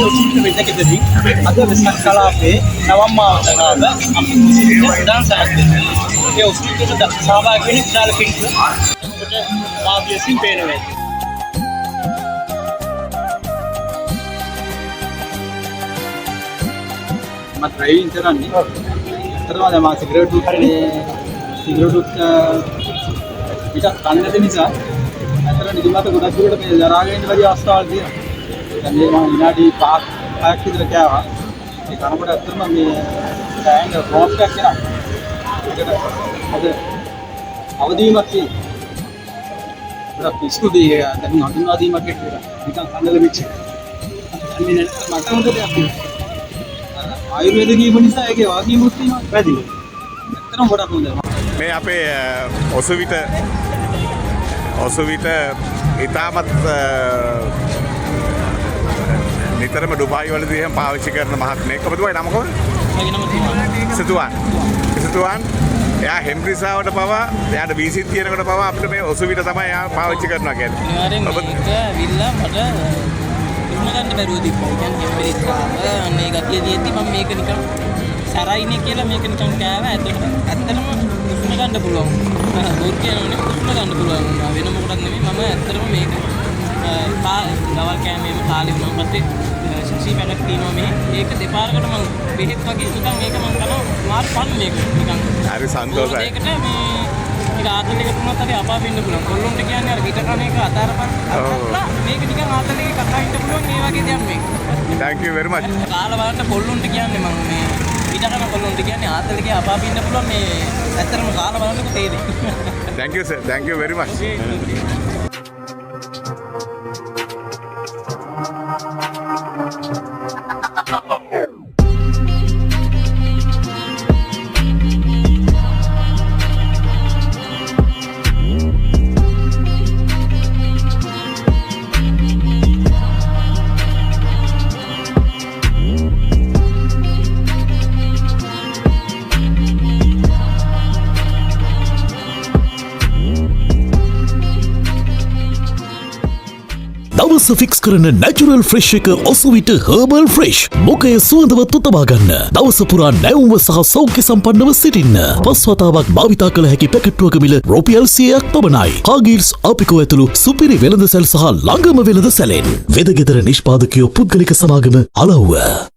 අපි ඔසුවිට වෙදකෙදී අද වෙසක් කලාපේ නවම් මාවතකාව අපි ඔසුවිට දාන්සයක් දෙනවා. ඒ ඔසුවිට සහභාගී වෙන විශාල පිරිස අපිට වාදියසින් පේනවා. මම ඩ්‍රයිවිං කරන්නේ. අතරමැද මම සිගරට් පිටක් කන්නේ නැති නිසා අතර නිදිමත ගොඩක් දුරට මේ දරාගෙන ඉන්න බැරි අවස්ථාවල් තියෙනවා. දැන් මේ මම විනාඩි 5ක් විතර කෑවා. ඒ කනකොට ඇත්තටම මේ ටෑන්ක් රෝස් එකක් එනවා. ඒකට අද අවදීමක් තියෙනවා. ඒක පිස්සුදී දැන් හඳුන්වා දීමක් කියලා. නිකන් කන්නල වෙච්ච. අන්නේ නැත්නම් මට හොඳ දෙයක් තියෙනවා. ආයුර්වේද කියපු නිසා ඒකේ වාසියමුත් තියෙනවා. පැහැදිලි. ඇත්තටම ගොඩක් හොඳයි. මේ අපේ ඔසුවිට ඉතාමත් නිතරම ඩුබායි වලදී එහෙම පාවිච්චි කරන මහත්මයෙක්. ඔබතුමාගේ නම කොහොමද? මගේ නම සිතුවන්. එයා හෙම්රිසාවට පවා එයාට වීසිත් කියනකොට පවා අපිට මේ ඔසුවිට තමයි එයා පාවිච්චි කරනවා කියන්නේ. අනිවාර්යෙන් මේක විල්ලා මට ඉන්න ගන්න බැරුව තිබ්බා. කියන්නේ හෙම්රිසාව අනේ ගතිය දිෙද්දි මම මේක නිකන් සරයිනේ කියලා මේක නිකන් කෑවා. ඇත්තටම උස්ම ගන්න පුළුවන්. බොරු කියනෝනේ උස්ම ගන්න පුළුවන්. වෙන මොකටද නෙමෙයි මම ඇත්තටම මේක දවල් කෑමේම කාලේ වුණා. පස්සේ සීසී පැඩක් තියෙනවා මේ. ඒක දෙපාරකට මම බෙහෙත් වගේ නිකන් මේක මම කරනවා මාත් පන් මේක නිකන්. හරි සන්තෝෂයි. ඒකට මේ ටික ආතල් එක තුනක් හරි අපා වෙන්න පුළුවන්. කොල්ලොන්ට කියන්නේ අර විත කන එක අතාරපන්. මේක නිකන් ආතල් එකේ කතා හිට පුළුවන් මේ වගේ දෙයක් මේක. Thank you very much. කාලා බලන්න කොල්ලොන්ට කියන්නේ මම මේ විත කන කොල්ලොන්ට කියන්නේ ආතල් එකේ අපා වෙන්න පුළුවන් මේ ඇත්තටම කාලා බලන්නකො තේරෙයි. Thank you sir. Thank you very much. දවස ෆික්ස් කරන නැචරල් ෆ්‍රෙෂ් එක ඔසුවිට හර්බල් ෆ්‍රෙෂ්. මොකය සුවඳව තොතබා ගන්න. දවස පුරා නැවුම්ව සහ සෞඛ්‍ය සම්පන්නව සිටින්න. 5 වතාවක් භාවිතා කළ හැකි පැකට්ටුවක මිල රුපියල් 100ක් පමණයි. හාගිල්ස් අපිකෝ ඇතුළු සුපිරි වෙළඳ සැල් සහ ළඟම වෙළඳ සැලෙන්. වෙදගෙදර නිෂ්පාදකයෝ පුද්ගලික සමාගම අලව්ව.